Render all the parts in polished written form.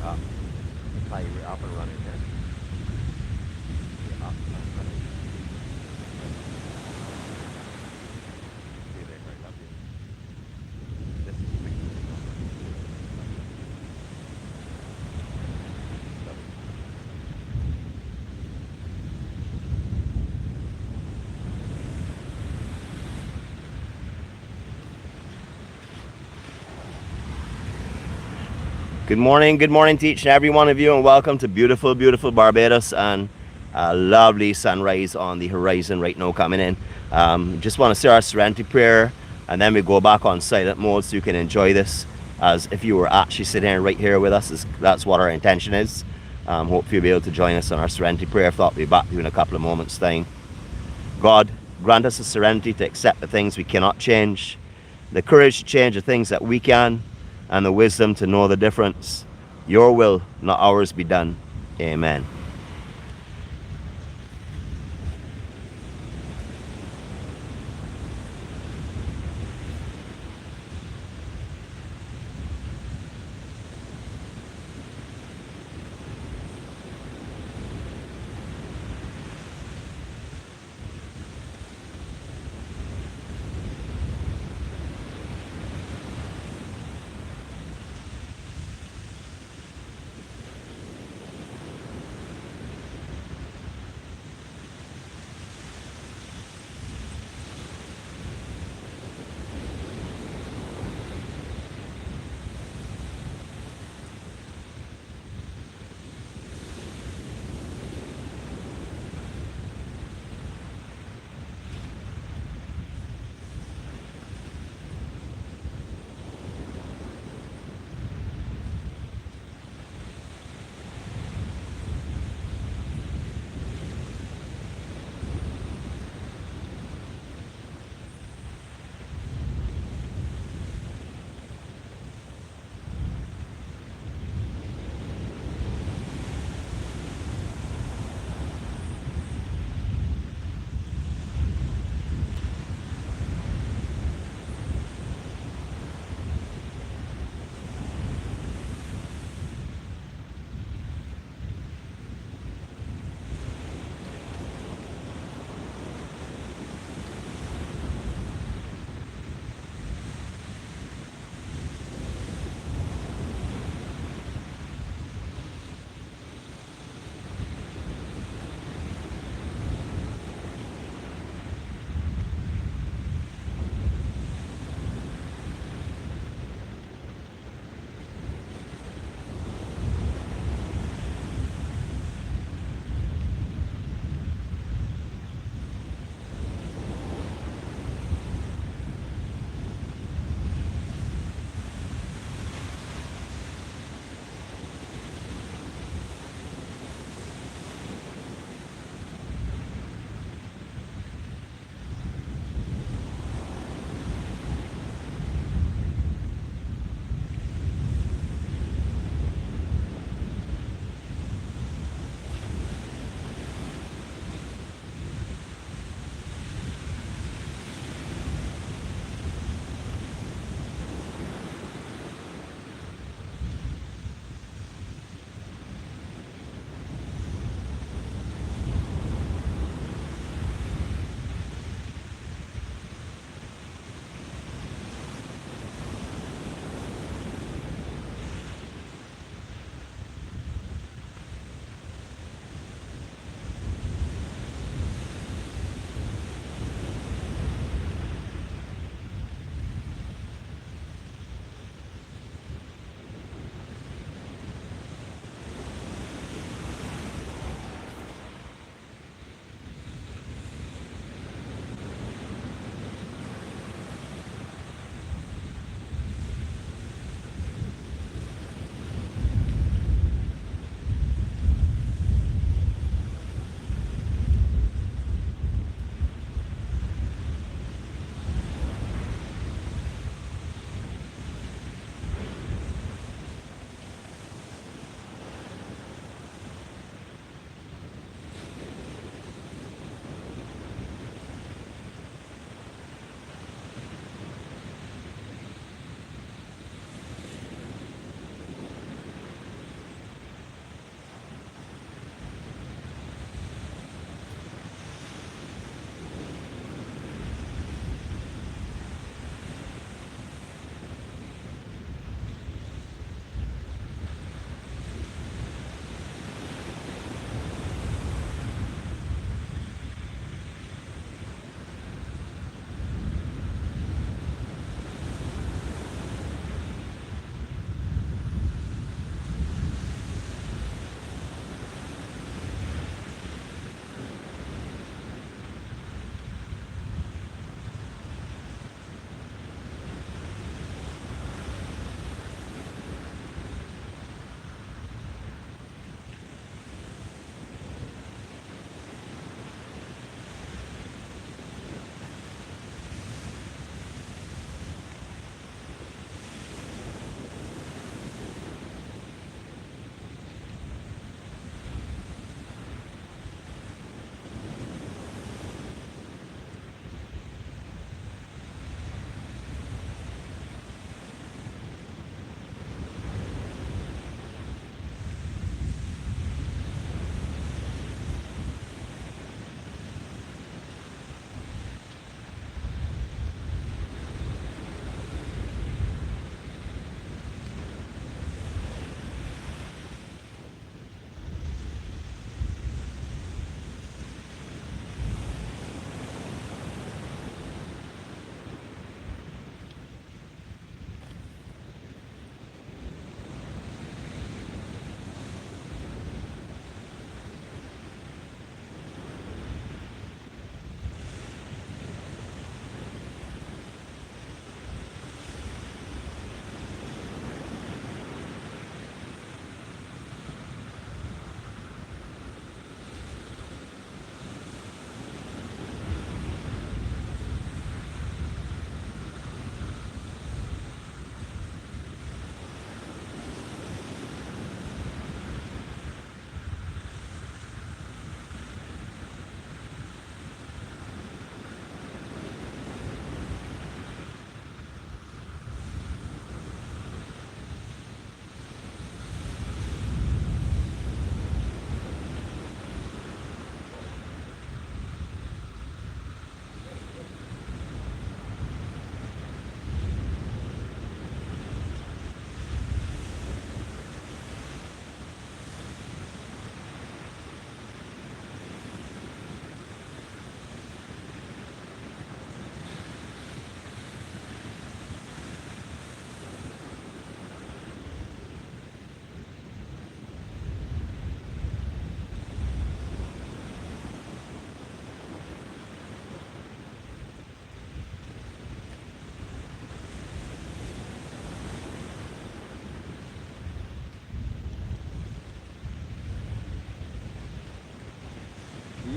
up. Play up and running here. Yeah, up and running. See you later, I love you. This is big. Love you. Good morning to each and every one of you, and welcome to beautiful, beautiful Barbados and a lovely sunrise on the horizon right now coming in. Just want to say our Serenity Prayer, and then we go back on silent mode so you can enjoy this as if you were actually sitting right here with us. That's what our intention is. Hope you'll be able to join us on our Serenity Prayer. If not, we'll be back to you in a couple of moments' time. God, grant us the serenity to accept the things we cannot change, the courage to change the things that we can, and the wisdom to know the difference. Your will, not ours, be done. Amen.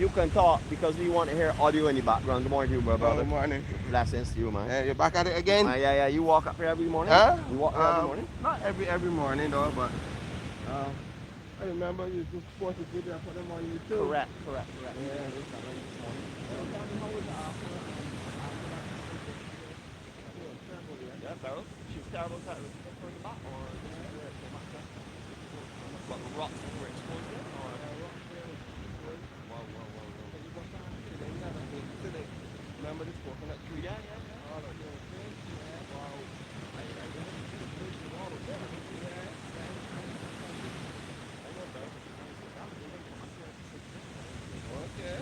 you can talk because we want to hear audio in the background. Good morning to you, brother. Good morning. Blessings to you, man. You're back at it again? Yeah. You walk up here every morning? Huh? You walk here every morning? Not every morning though, but I remember you just posted video for them on YouTube. Correct. Yeah. Yeah, Barrows. She's terrible for the back or what rocks were exposed there? Or wow. Remember this coconut tree? Yeah. All of those things? Yeah. Wow. I know, Barrows. Okay.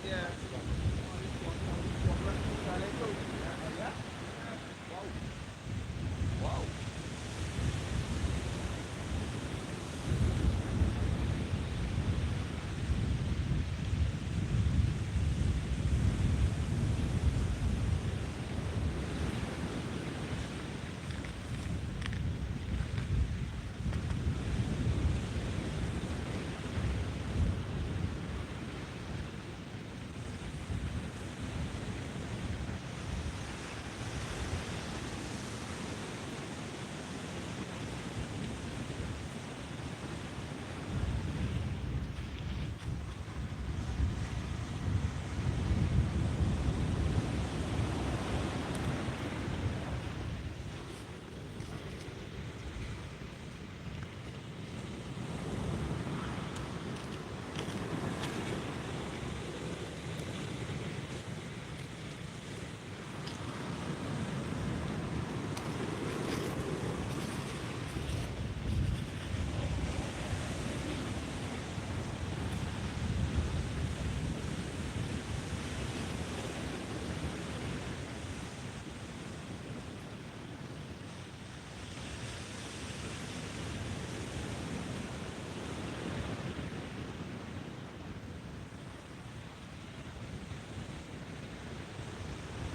Yeah. Wow.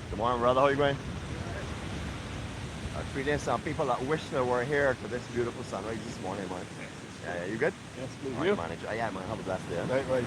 Good morning, brother. How you going? Treating some people that wish they were here to this beautiful sunrise this morning, man. Yeah, you good? Yes, please. All right, man. Yeah, man. Have a blessed day. Likewise.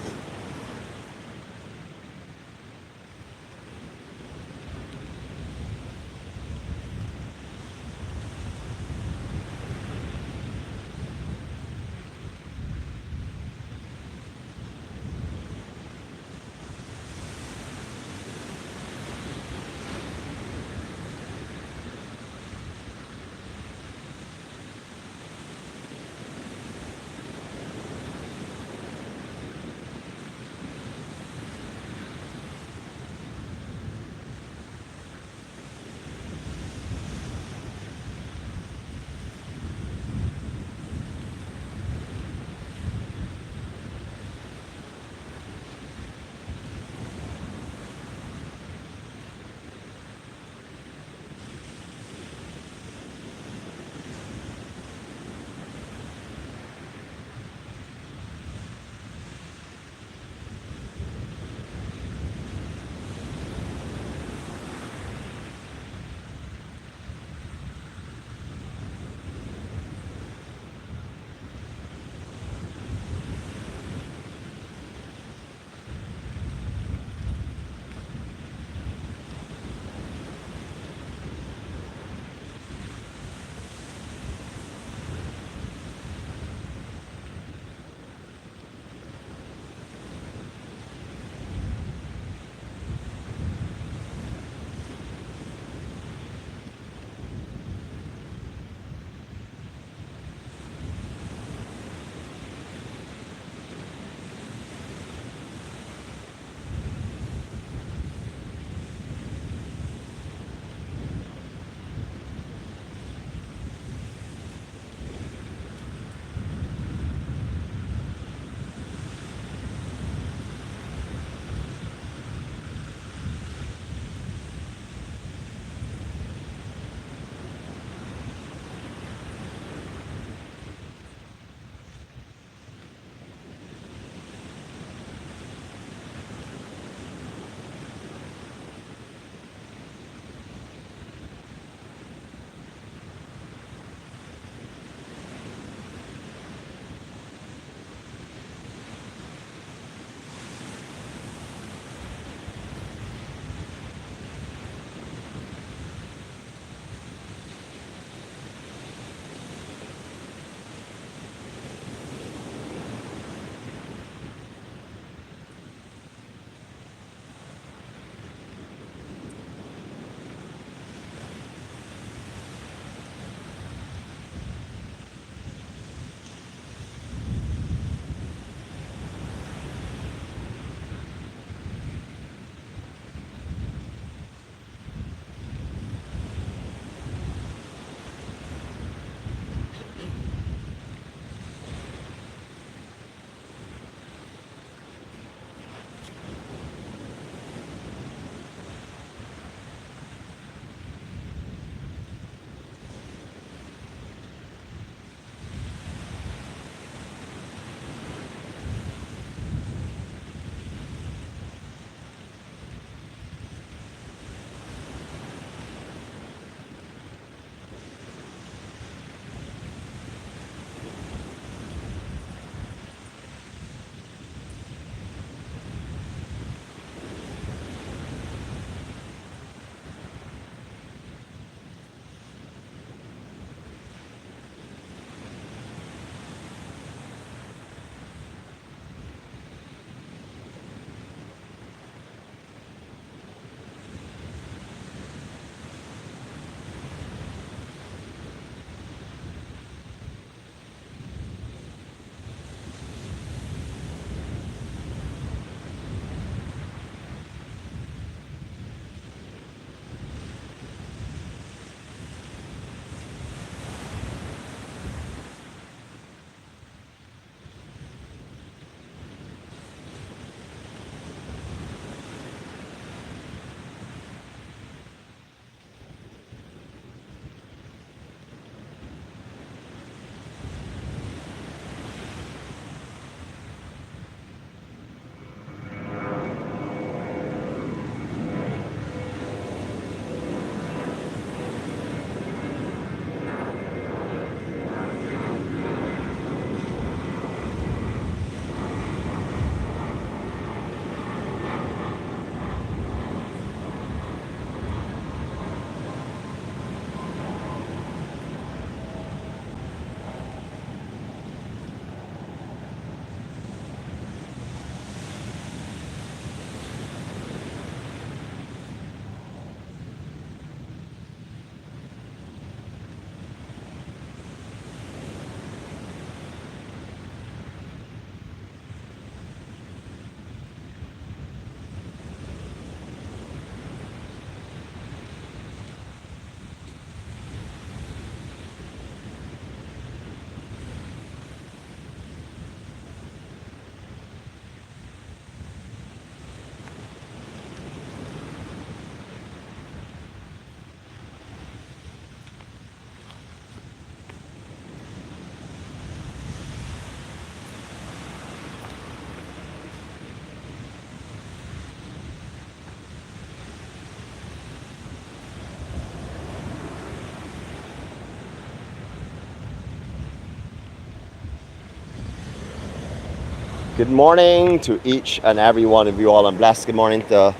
Good morning to each and every one of you all, and blessed good morning to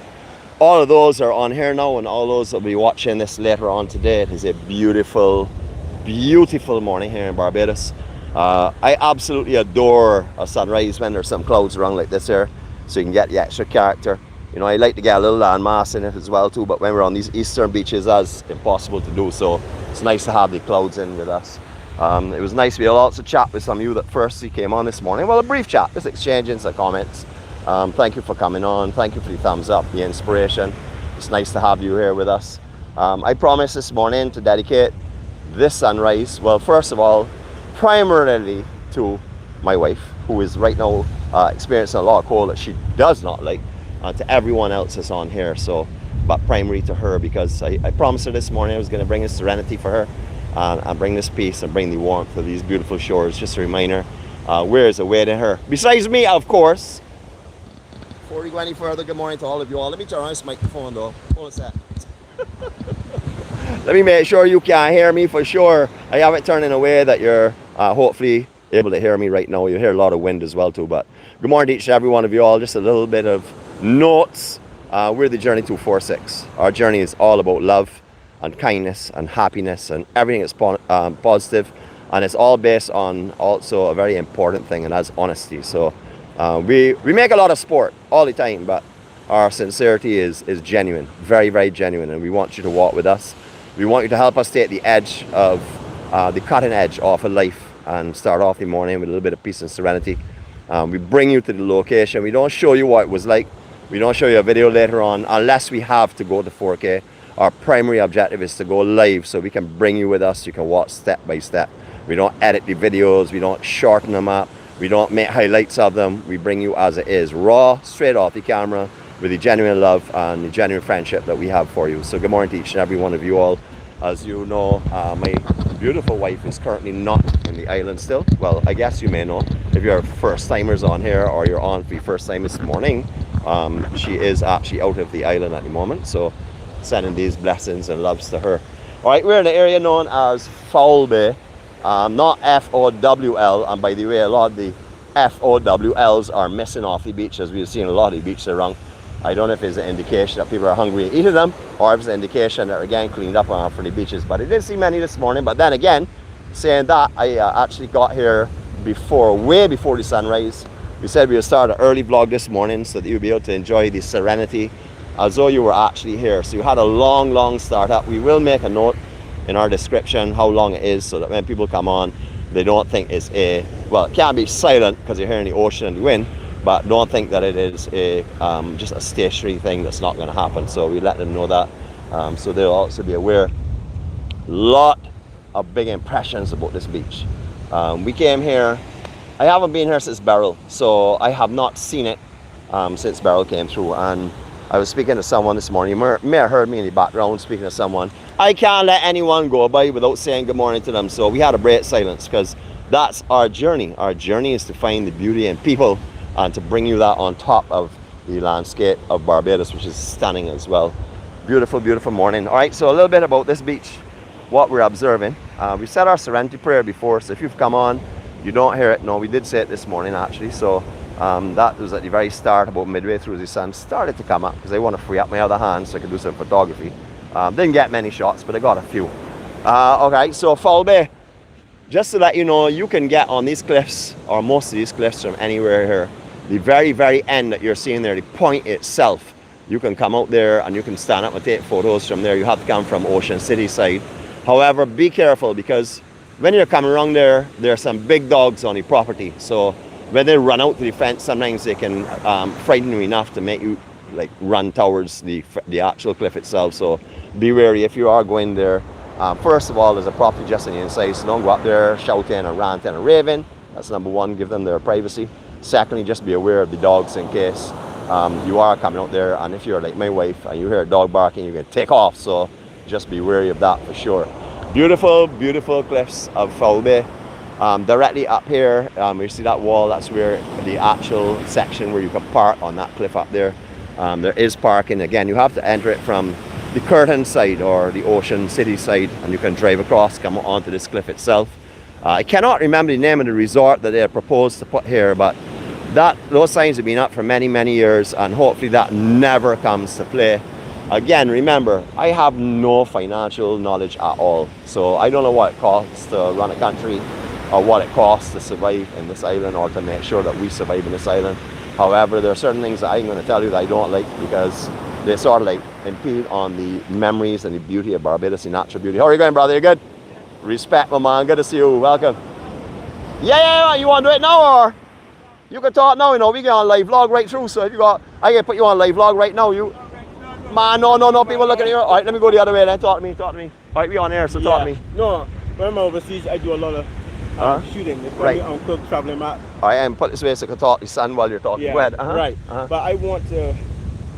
all of those that are on here now and all those that will be watching this later on today. It is a beautiful, beautiful morning here in Barbados. I absolutely adore a sunrise when there's some clouds around like this here, so you can get the extra character. You know, I like to get a little land mass in it as well too, but when we're on these eastern beaches, that's impossible to do, so it's nice to have the clouds in with us. It was nice to be able to chat with some of you that firstly came on this morning. Well, a brief chat, just exchanging some comments. Thank you for coming on. Thank you for the thumbs up, the inspiration. It's nice to have you here with us. I promised this morning to dedicate this sunrise, well, first of all, primarily to my wife, who is right now experiencing a lot of cold that she does not like, to everyone else that's on here. So, but primarily to her, because I promised her this morning I was going to bring a serenity for her. And bring this peace and bring the warmth of these beautiful shores. Just a reminder, where is awaiting her. Besides me, of course. Before we go any further, good morning to all of you all. Let me turn on this microphone though. Hold on a sec. Let me make sure you can hear me for sure. I have it turned in a way that you're hopefully able to hear me right now. You hear a lot of wind as well too. But good morning to each and every one of you all. Just a little bit of notes. We're the Journey 246. Our journey is all about love and kindness and happiness and everything that's positive, and it's all based on also a very important thing, and that's honesty. So we make a lot of sport all the time, but our sincerity is genuine, very, very genuine, and we want you to walk with us. We want you to help us stay at the edge of the cutting edge of a life and start off the morning with a little bit of peace and serenity. We bring you to the location. We don't show you what it was like. We don't show you a video later on unless we have to go to 4K. Our primary objective is to go live so we can bring you with us. You can watch step by step. We don't edit the videos. We don't shorten them up. We don't make highlights of them. We bring you as it is, raw, straight off the camera, with the genuine love and the genuine friendship that we have for you. So good morning to each and every one of you all. As you know, my beautiful wife is currently not in the island still. Well, I guess you may know if you're first timers on here or you're on for the first time this morning. She is actually out of the island at the moment. So sending these blessings and loves to her. All right, we're in an area known as Foul Bay, not F-O-W-L, and by the way, a lot of the F-O-W-Ls are missing off the beaches. We've seen a lot of the beaches around. I don't know if it's an indication that people are hungry to eat them, or if it's an indication that they're again cleaned up for the beaches, but I didn't see many this morning. But then again, saying that, I actually got here way before the sunrise. We said we would start an early vlog this morning so that you'll be able to enjoy the serenity as though you were actually here. So you had a long start up. We will make a note in our description how long it is, so that when people come on, they don't think it's well, it can't be silent because you're hearing the ocean and the wind, but don't think that it is just a stationary thing that's not going to happen. So we let them know that, so they'll also be aware. Lot of big impressions about this beach. We came here, I haven't been here since Beryl, so I have not seen it since Beryl came through. And I was speaking to someone this morning. You may have heard me in the background speaking to someone. I can't let anyone go by without saying good morning to them. So we had a break silence because that's our journey. Our journey is to find the beauty in people and to bring you that on top of the landscape of Barbados, which is stunning as well. Beautiful, beautiful morning. All right, so a little bit about this beach, what we're observing. We said our Serenity Prayer before, so if you've come on, you don't hear it. No, we did say it this morning actually. So that was at the very start, about midway through the sun started to come up, because I want to free up my other hand so I can do some photography. Didn't get many shots, but I got a few. Okay, so Foul Bay, just to let you know, you can get on these cliffs, or most of these cliffs, from anywhere here. The very end that you're seeing there, the point itself, you can come out there and you can stand up and take photos from there. You have to come from Ocean City side. However, be careful, because when you're coming around there, there are some big dogs on the property. So when they run out to the fence, sometimes they can frighten you enough to make you like run towards the actual cliff itself. So be wary if you are going there. First of all, there's a property just on the inside, so don't go up there shouting and ranting and raving. That's number one, give them their privacy. Secondly, just be aware of the dogs in case you are coming out there, and if you're like my wife and you hear a dog barking, you can take off. So just be wary of that for sure. Beautiful, beautiful cliffs of Foul Bay. Directly up here, you see that wall, that's where the actual section where you can park on that cliff up there. There is parking. Again, you have to enter it from the Curtin side or the Ocean City side, and you can drive across, come onto this cliff itself. I cannot remember the name of the resort that they proposed to put here, but those signs have been up for many, many years, and hopefully that never comes to play. Again, remember, I have no financial knowledge at all, so I don't know what it costs to run a country or what it costs to survive in this island or to make sure that we survive in this island. However, there are certain things that I'm going to tell you that I don't like because they sort of like impede on the memories and the beauty of Barbados, the natural beauty. How are you going, brother? You good? Respect, my man. Good to see you. Welcome. Yeah. You want to do it now, or you can talk now? You know, we get on live vlog right through. So if you got, I can put you on live vlog right now. You, man, no. People looking at you. All right, let me go the other way. Then talk to me. All right, we on air, so talk to me. No, when I'm overseas, I do a lot of shooting. It's right. I'm cook traveling out. All right, and put this way so I can talk to your son while you're talking. Yeah, go ahead. Right. But I want to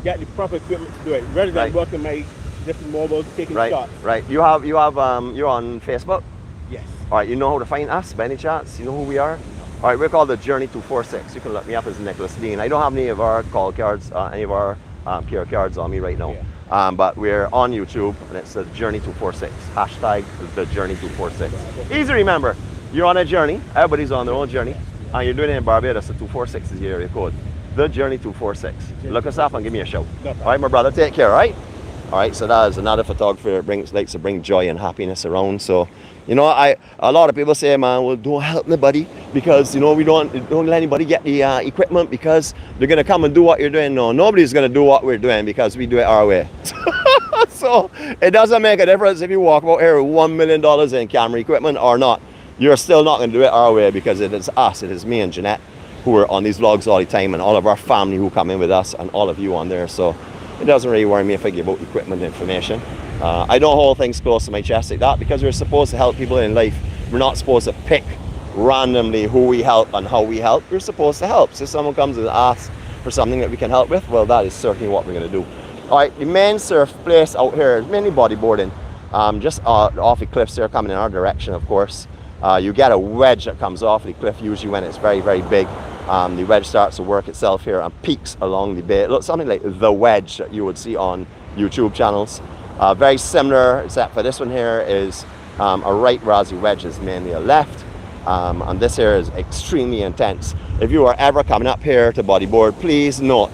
get the proper equipment to do it, rather than working my different mobiles, taking shots. Right. You have you're on Facebook? Yes. All right. You know how to find us by any chance? You know who we are? All right. We're called the Journey 246. You can look me up as Nicholas Dean. I don't have any of our call cards, any of our care cards on me right now. Yeah. But we're on YouTube, and it's the Journey 246. Hashtag the Journey 246. Easy to remember. You're on a journey. Everybody's on their own journey, and you're doing it in Barbados. So 246 is your area code. The Journey 246. Look us up and give me a shout. All right, my brother. Take care. All right. All right. So that is another photographer that likes to bring joy and happiness around. So, you know, a lot of people say, man, well, don't help nobody because, you know, we don't let anybody get the equipment because they're gonna come and do what you're doing. No, nobody's gonna do what we're doing because we do it our way. So it doesn't make a difference if you walk out here with $1 million in camera equipment or not. You're still not going to do it our way because it is us, it is me and Jeannette who are on these vlogs all the time, and all of our family who come in with us, and all of you on there. So it doesn't really worry me if I give out equipment information. I don't hold things close to my chest like that because we're supposed to help people in life. We're not supposed to pick randomly who we help and how we help. We're supposed to help. So if someone comes and asks for something that we can help with, well, that is certainly what we're going to do. All right, the main surf place out here is mainly bodyboarding. Just off the cliffs there coming in our direction, of course. You get a wedge that comes off the cliff usually when it's very, very big. The wedge starts to work itself here and peaks along the bay. It looks something like the wedge that you would see on YouTube channels. Very similar, except for this one here is a right, whereas the wedge is mainly a left. And this here is extremely intense. If you are ever coming up here to bodyboard, please note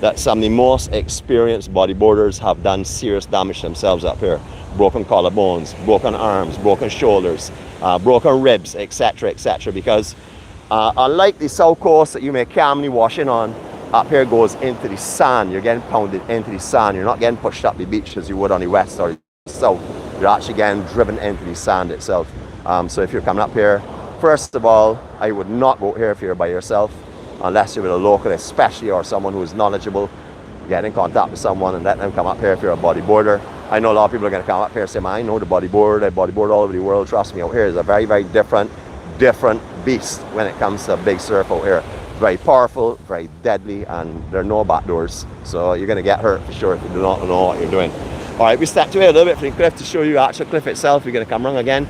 that some of the most experienced bodyboarders have done serious damage to themselves up here. Broken collarbones, broken arms, broken shoulders, broken ribs, etc., etc. Because unlike the south coast that you may calmly wash in on, up here goes into the sand. You're getting pounded into the sand. You're not getting pushed up the beach as you would on the west or the south. You're actually getting driven into the sand itself. So if you're coming up here, first of all, I would not go here if you're by yourself, unless you're with a local, especially, or someone who is knowledgeable. Get in contact with someone and let them come up here if you're a bodyboarder. I know a lot of people are going to come up here and say, man, I know the bodyboard. I bodyboard all over the world. Trust me, out here is a very, very different beast when it comes to big surf out here. Very powerful, very deadly, and there are no back doors. So you're going to get hurt for sure if you do not know what you're doing. All right, we stepped away a little bit from the cliff to show you the actual cliff itself. We're going to come round again.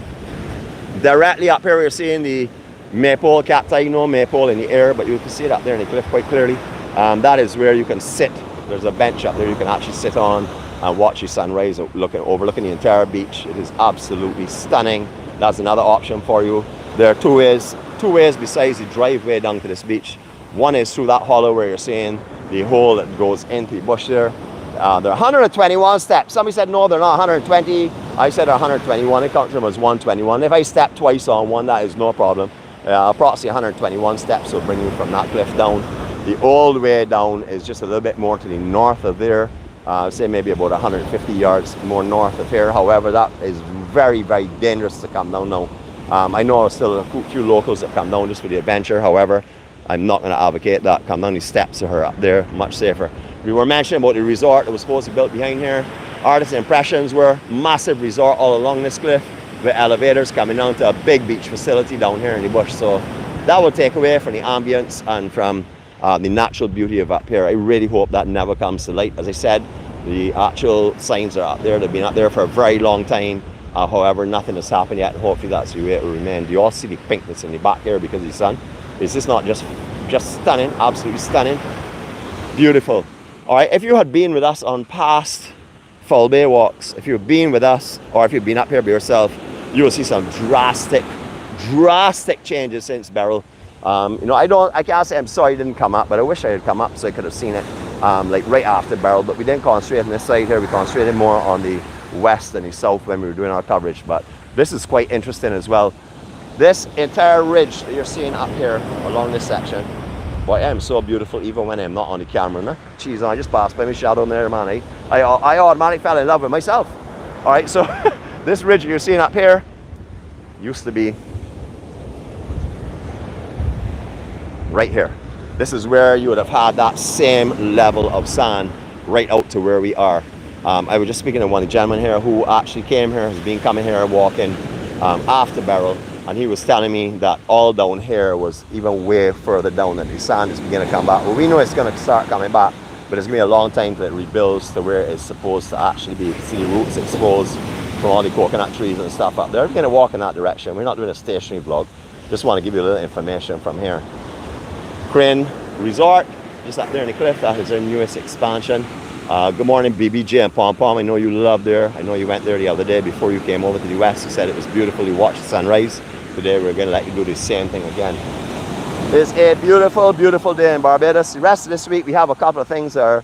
Directly up here, we're seeing the maypole, cacti, no maypole in the air, but you can see it up there in the cliff quite clearly. That is where you can sit. There's a bench up there you can actually sit on and watch the sunrise overlooking the entire beach. It is absolutely stunning. That's another option for you. There are two ways besides the driveway down to this beach. One is through that hollow where you're seeing the hole that goes into the bush there. There are 121 steps. Somebody said no, they're not 120. I said 121. I count them as 121. If I step twice on one, that is no problem. Approximately 121 steps will bring you from that cliff down. The old way down is just a little bit more to the north of there. Say maybe about 150 yards more north of here. However, that is very, very dangerous to come down now. I know still a few locals that come down just for the adventure. However, I'm not going to advocate that. Come down these steps to her up there, much safer. We were mentioning about the resort that was supposed to be built behind here. Artist Impressions were massive resort all along this cliff with elevators coming down to a big beach facility down here in the bush. So that will take away from the ambience and from the natural beauty of up here. I really hope that never comes to light. As I said, the actual signs are up there. They've been up there for a very long time. However, nothing has happened yet, and hopefully that's the way it will remain. Do you all see the pinkness in the back here because of the sun? Is this not just stunning? Absolutely stunning. Beautiful. All right, if you had been with us on past full bay walks, if you've been with us, or if you've been up here by yourself, you will see some drastic changes since Beryl. You know, I can't say I'm sorry it didn't come up, but I wish I had come up so I could have seen it like right after Barrel. But we didn't concentrate on this side here. We concentrated more on the west and the south when we were doing our coverage. But this is quite interesting as well. This entire ridge that you're seeing up here along this section, boy, I am so beautiful even when I'm not on the camera. No? Jeez, I just passed by my shadow there, man. I automatically fell in love with myself. All right, so this ridge you're seeing up here used to be right here. This is where you would have had that same level of sand right out to where we are. I was just speaking to one of the gentlemen here who actually came here, has been coming here walking after Barrel, and he was telling me that all down here was even way further down, and the sand is beginning to come back. Well, we know it's going to start coming back, but it's going to be a long time till it rebuilds to where it's supposed to actually be. You can see the roots exposed from all the coconut trees and stuff up there. We're going to walk in that direction. We're not doing a stationary vlog. Just want to give you a little information from here. Crane Resort, just up there in the cliff. That is our newest expansion. Good morning, BBJ and Pom Pom. I know you love there. I know you went there the other day before you came over to the west. You said it was beautiful. You watched the sunrise. Today we're going to let you do the same thing again. It's a beautiful, beautiful day in Barbados. The rest of this week we have a couple of things that are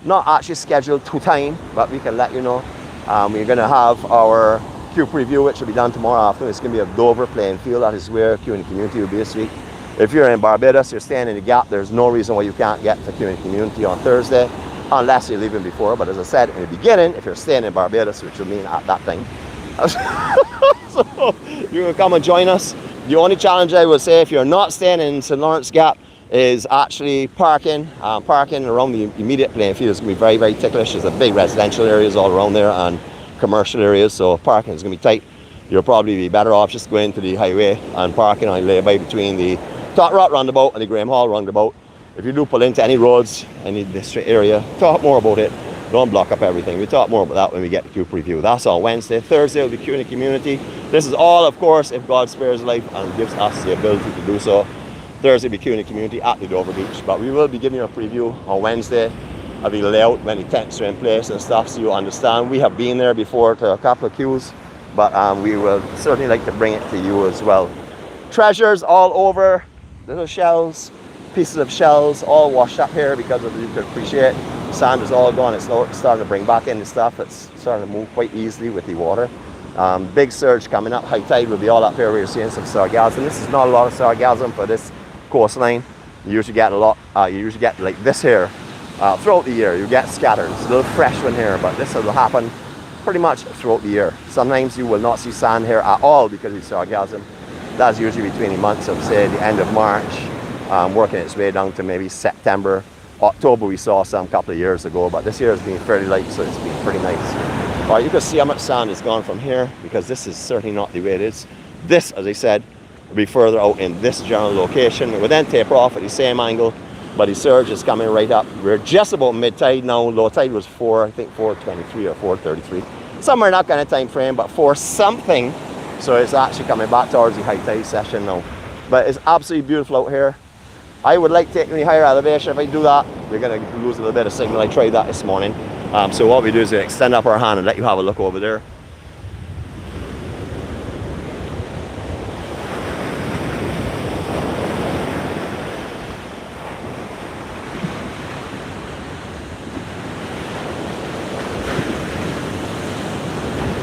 not actually scheduled to time, but we can let you know. We're going to have our Q preview, which will be done tomorrow afternoon. It's going to be a Dover playing field. That is where Q in the community will be this week. If you're in Barbados, you're staying in the Gap, there's no reason why you can't get to Q in the community on Thursday, unless you're leaving before. But as I said in the beginning, if you're staying in Barbados, which will mean at that time, so you can come and join us. The only challenge I would say if you're not staying in St.LawrenceGap is actually parking. Parking around the immediate playing field is going to be very, very ticklish. There's a big residential areas all around there and commercial areas, so parking is going to be tight. You'll probably be better off just going to the highway and parking on the lay-by between the Tot Rock roundabout and the Graham Hall roundabout. If you do pull into any roads, any district area, talk more about it. Don't block up everything. We talk more about that when we get the Q preview. That's on Wednesday. Thursday will be Q in the community. This is all, of course, if God spares life and gives us the ability to do so. Thursday will be Q in the community at the Dover Beach. But we will be giving you a preview on Wednesday of the layout when the tents are in place and stuff, so you understand. We have been there before to a couple of Qs, but we will certainly like to bring it to you as well. Treasures all over. Little shells, pieces of shells all washed up here because of, you can appreciate, sand is all gone. It's starting to bring back in the stuff. It's starting to move quite easily with the water. Big surge coming up. High tide will be all up here where you're seeing some sargassum. This is not a lot of sargassum for this coastline. You usually get a lot, you usually get like this here throughout the year. You get scattered. It's a little fresh one here, but this will happen pretty much throughout the year. Sometimes you will not see sand here at all because of sargassum. That's usually between the months of, say, the end of March, working its way down to maybe September. October we saw some a couple of years ago, but this year has been fairly light, so it's been pretty nice. All right, you can see how much sand is gone from here, because this is certainly not the way it is. This, as I said, will be further out in this general location. It will then taper off at the same angle, but the surge is coming right up. We're just about mid-tide now. Low tide was 423 or 433. Somewhere in that kind of time frame, but for something. So it's actually coming back towards the high tide session now. But it's absolutely beautiful out here. I would like taking the higher elevation. If I do that, we're going to lose a little bit of signal. I tried that this morning. So what we do is we extend up our hand and let you have a look over there.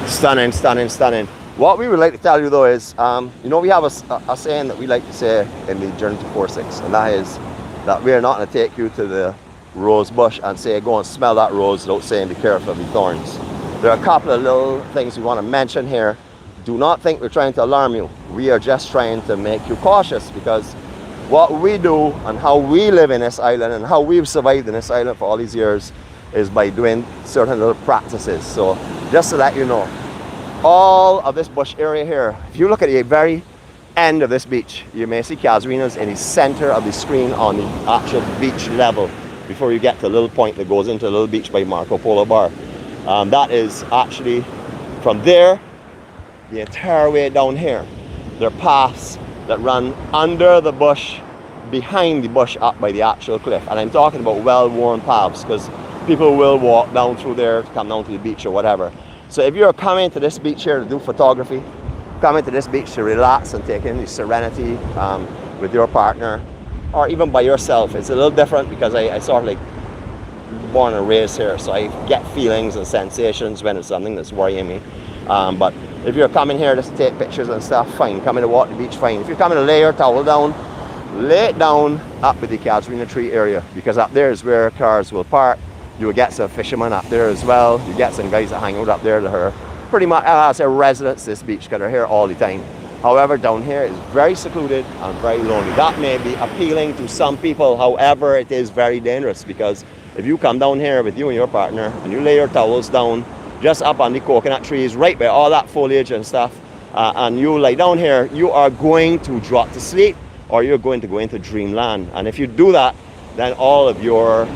Stunning, stunning, stunning. What we would like to tell you though is, you know, we have a saying that we like to say in the Journey to 4-6, and that is that we are not going to take you to the rose bush and say, go and smell that rose, without saying be careful of the thorns. There are a couple of little things we want to mention here. Do not think we're trying to alarm you. We are just trying to make you cautious, because what we do and how we live in this island and how we've survived in this island for all these years is by doing certain little practices. So just to let you know, all of this bush area here, if you look at the very end of this beach, you may see casuarinas in the center of the screen on the actual beach level before you get to a little point that goes into a little beach by Marco Polo Bar. That is actually from there the entire way down here. There are paths that run under the bush, behind the bush, up by the actual cliff. And I'm talking about well-worn paths, because people will walk down through there to come down to the beach or whatever. So if you're coming to this beach here to do photography, coming to this beach to relax and take in the serenity, with your partner, or even by yourself. It's a little different because I sort of like born and raised here, so I get feelings and sensations when it's something that's worrying me. But if you're coming here to take pictures and stuff, fine. Coming to walk the beach, fine. If you're coming to lay your towel down, lay it down up with the Casuarina tree area, because up there is where cars will park. You will get some fishermen up there as well. You get some guys that hang out up there that are pretty much as a residents this beach, because they're here all the time. However, down here is very secluded and very lonely. That may be appealing to some people. However, it is very dangerous, because if you come down here with you and your partner and you lay your towels down just up on the coconut trees, right by all that foliage and stuff, and you lie down here, you are going to drop to sleep, or you're going to go into dreamland. And if you do that, then all of your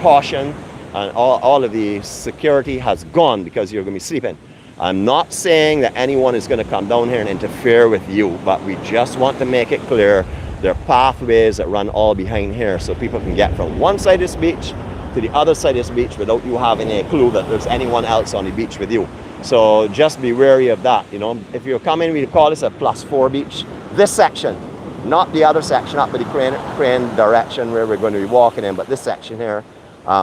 caution and all of the security has gone, because you're going to be sleeping. I'm not saying that anyone is going to come down here and interfere with you, but we just want to make it clear there are pathways that run all behind here, so people can get from one side of this beach to the other side of this beach without you having a clue that there's anyone else on the beach with you. So just be wary of that. You know, if you're coming, we call this a +4 beach. This section, not the other section up by the crane direction where we're going to be walking in, but this section here,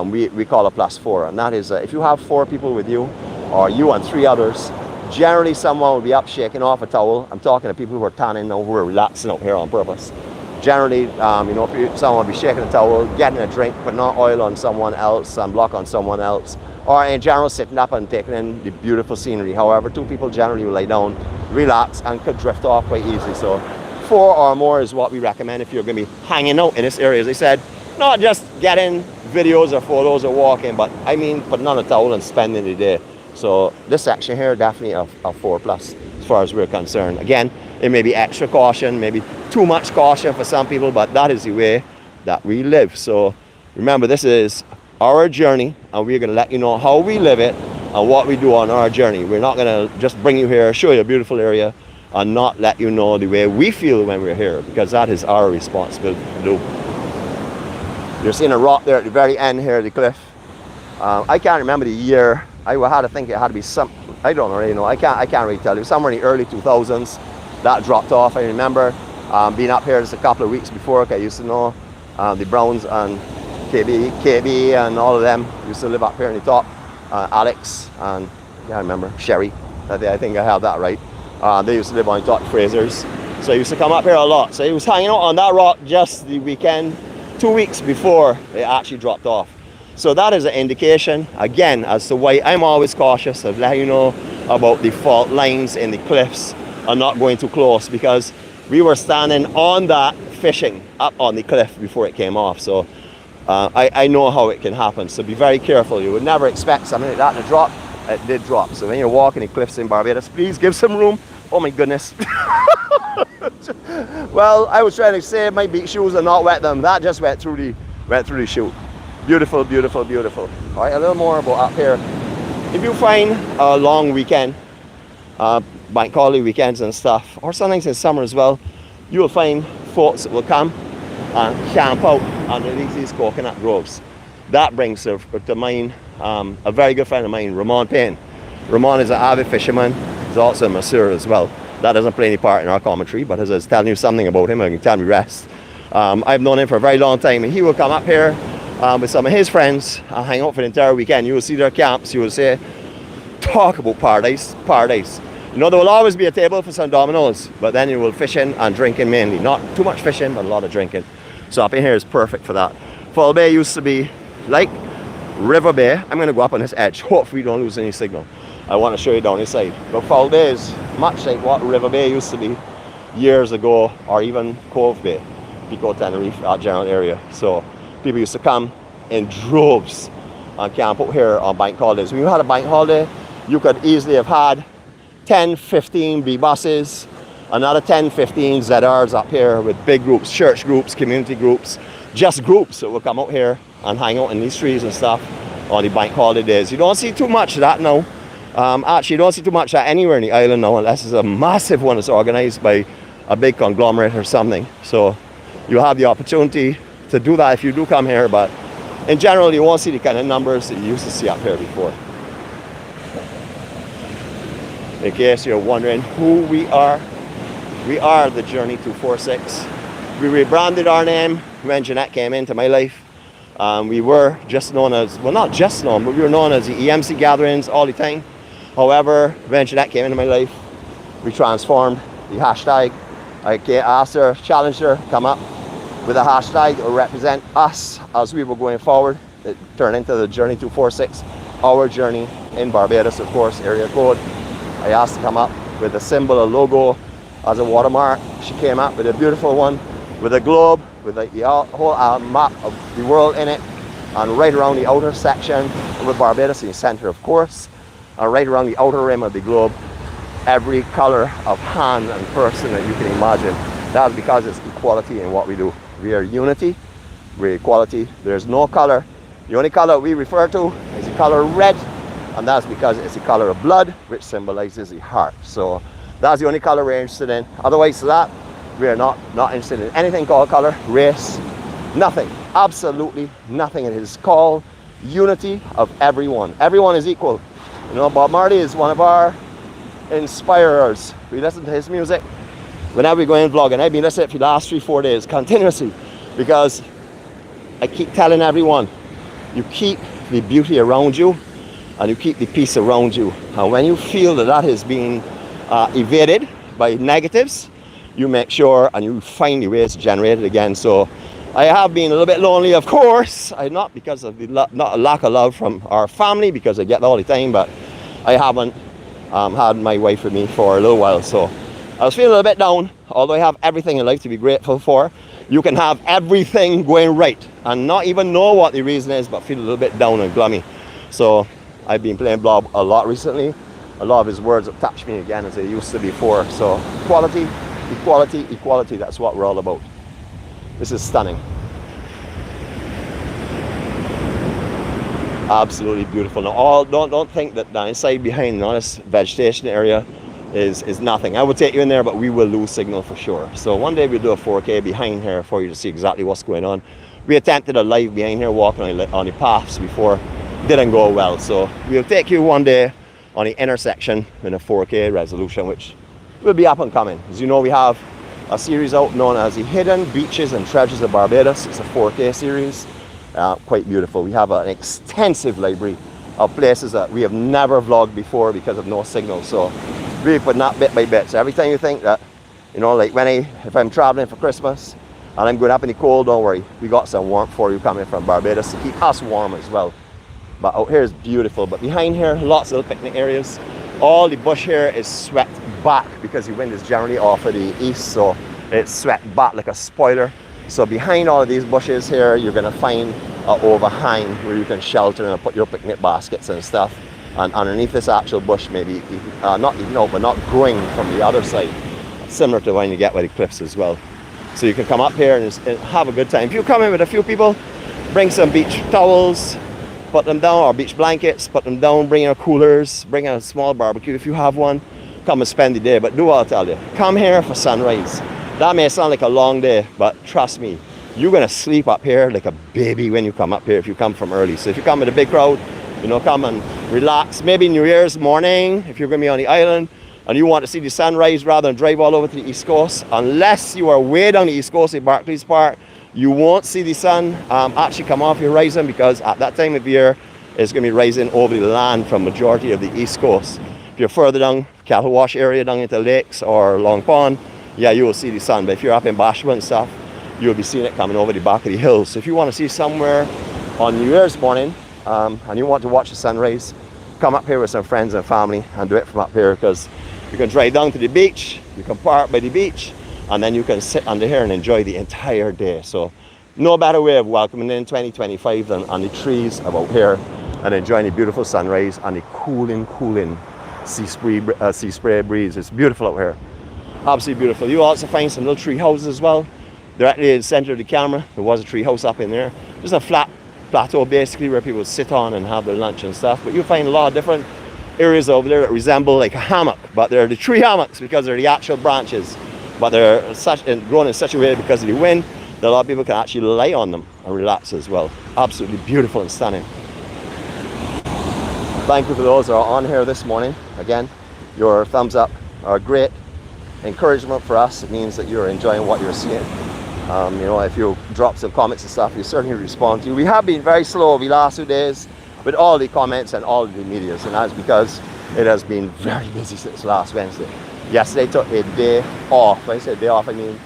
we call a +4. And that is, if you have 4 people with you, or you and 3 others, generally someone will be up shaking off a towel. I'm talking to people who are tanning now, who are relaxing out here on purpose. Generally, you know, someone will be shaking a towel, getting a drink, putting on oil on someone else, sunblock on someone else, or in general sitting up and taking in the beautiful scenery. However, 2 people generally will lie down, relax, and could drift off quite easily. So 4 or more is what we recommend if you're going to be hanging out in this area. As I said, not just getting videos or photos or walking, but I mean putting on a towel and spending the day. So this section here, definitely a 4+ as far as we're concerned. Again, it may be extra caution, maybe too much caution for some people, but that is the way that we live. So remember, this is our journey, and we're going to let you know how we live it and what we do on our journey. We're not going to just bring you here, show you a beautiful area, and not let you know the way we feel when we're here, because that is our responsibility to do. You're seeing a rock there at the very end here, the cliff. I can't remember the year. I had to think it had to be some, I don't really know, I can't really tell you. Somewhere in the early 2000s, that dropped off. I remember being up here just a couple of weeks before, I used to know the Browns and KB and all of them used to live up here in the top. Alex and, yeah, I remember, Sherry, I think I have that right. They used to live on the top of Fraser's. So I used to come up here a lot. So he was hanging out on that rock just the weekend, 2 weeks before it actually dropped off. So that is an indication, again, as to why I'm always cautious of letting you know about the fault lines in the cliffs and not going too close, because we were standing on that fishing up on the cliff before it came off. So I know how it can happen, so be very careful. You would never expect something like that to drop. It did drop. So when you're walking the cliffs in Barbados, please give some room. Oh my goodness. Well, I was trying to say my beach shoes and not wet them. That just went through the shoe. Beautiful, beautiful, beautiful. All right, a little more about up here. If you find a long weekend, bank holiday weekends and stuff, or sometimes in summer as well, you will find folks that will come and camp out underneath these coconut groves. That brings to mind a very good friend of mine, Ramon Payne. Ramon is an avid fisherman. He's also a masseur as well. That doesn't play any part in our commentary, but as I was telling you something about him, I can tell me rest. I've known him for a very long time, and he will come up here with some of his friends and hang out for the entire weekend. You will see their camps. You will say, talk about paradise, paradise. You know, there will always be a table for some dominoes, but then you will fishing and drinking mainly. Not too much fishing, but a lot of drinking. So up in here is perfect for that. Fall Bay used to be like River Bay. I'm going to go up on this edge. Hopefully we don't lose any signal. I want to show you down this side. But Fall Bay is much like what River Bay used to be years ago, or even Cove Bay, Pico Tenerife, that general area. So people used to come in droves and camp out here on bank holidays. When you had a bank holiday, you could easily have had 10, 15 B buses, another 10, 15 ZRs up here with big groups, church groups, community groups, just groups that will come out here and hang out in these trees and stuff on the bank holidays. You don't see too much of that now. Actually, you don't see too much of that anywhere in the island now, unless it's a massive one that's organized by a big conglomerate or something. So you have the opportunity to do that if you do come here, but in general, you won't see the kind of numbers that you used to see up here before. In case you're wondering who we are the Journey 246. We rebranded our name when Jeannette came into my life. We were just known as, well, not just known, but we were known as the EMC-Gatherings all the time. However, when Jeannette came into my life, we transformed the hashtag. I asked her, challenged her, come up with a hashtag that would represent us as we were going forward. It turned into the Journey 246, our journey in Barbados, of course, area code. I asked to come up with a symbol, a logo as a watermark. She came up with a beautiful one with a globe, with the whole map of the world in it, and right around the outer section with Barbados in the center, of course, and right around the outer rim of the globe, every color of hand and person that you can imagine. That's because it's equality in what we do. We are unity, we're equality. There's no color. The only color we refer to is the color red, and that's because it's the color of blood, which symbolizes the heart. So that's the only color we're interested in. Otherwise that, we are not interested in anything called color, race, nothing, absolutely nothing. It is called unity of everyone. Everyone is equal. You know, Bob Marley is one of our inspirers. We listen to his music whenever we go in vlogging. I've been listening for the last 3-4 days continuously, because I keep telling everyone, you keep the beauty around you and you keep the peace around you. And when you feel that that is being evaded by negatives, you make sure and you find the ways to generate it again. So I have been a little bit lonely, of course. Not because of the not a lack of love from our family, because I get that all the time, but I haven't had my wife with me for a little while. So I was feeling a little bit down, although I have everything in life to be grateful for. You can have everything going right and not even know what the reason is, but feel a little bit down and gloomy. So I've been playing Blob a lot recently. A lot of his words have touched me again as they used to before. So equality, equality, equality, that's what we're all about. This is stunning. Absolutely beautiful. Now, don't think that the inside behind this vegetation area is nothing. I would take you in there, but we will lose signal for sure. So one day we'll do a 4K behind here for you to see exactly what's going on. We attempted a live behind here, walking on the paths before. Didn't go well. So we'll take you one day on the intersection in a 4K resolution, which will be up and coming. As you know, we have a series out known as the Hidden Beaches and Treasures of Barbados. It's a 4K series, quite beautiful. We have an extensive library of places that we have never vlogged before because of no signal. So really putting that bit by bit. So every time you think that, you know, like if I'm traveling for Christmas and I'm going up in the cold, don't worry, we got some warmth for you coming from Barbados to keep us warm as well. But out here is beautiful. But behind here, lots of little picnic areas. All the bush here is swept back because the wind is generally off of the east, so it's swept back like a spoiler. So behind all of these bushes here, you're going to find an overhang where you can shelter and put your picnic baskets and stuff. And underneath this actual bush, maybe not even out, but not growing from the other side, similar to when you get by the cliffs as well. So you can come up here and have a good time. If you come in with a few people, bring some beach towels, put them down, or beach blankets, put them down, bring your coolers, bring a small barbecue if you have one. Come and spend the day, but do what I'll tell you. Come here for sunrise. That may sound like a long day, but trust me, you're gonna sleep up here like a baby when you come up here if you come from early. So if you come with a big crowd, you know, come and relax. Maybe New Year's morning, if you're gonna be on the island and you want to see the sunrise rather than drive all over to the East Coast, unless you are way down the East Coast at Barclays Park, you won't see the sun actually come off your horizon, because at that time of year, it's going to be rising over the land from majority of the East Coast. If you're further down, Cattle Wash area, down into lakes or Long Pond, yeah, you will see the sun. But if you're up in Bashment and stuff, you'll be seeing it coming over the back of the hills. So if you want to see somewhere on New Year's morning and you want to watch the sunrise, come up here with some friends and family and do it from up here, because you can drive down to the beach, you can park by the beach, and then you can sit under here and enjoy the entire day. So no better way of welcoming in 2025 than on the trees about here and enjoying the beautiful sunrise and the cooling sea spray breeze. It's beautiful out here, absolutely beautiful. You also find some little tree houses as well. Directly in the center of the camera, there was a tree house up in there. Just a flat plateau basically where people sit on and have their lunch and stuff. But you'll find a lot of different areas over there that resemble like a hammock, but they're the tree hammocks because they're the actual branches. But they're grown in such a way because of the wind that a lot of people can actually lie on them and relax as well. Absolutely beautiful and stunning. Thank you for those that are on here this morning. Again, your thumbs up are great encouragement for us. It means that you're enjoying what you're seeing. You know, if you drop some comments and stuff, we certainly respond to you. We have been very slow over the last 2 days with all the comments and all the medias, and that's because it has been very busy since last Wednesday. Yesterday took a day off. When I say day off, I mean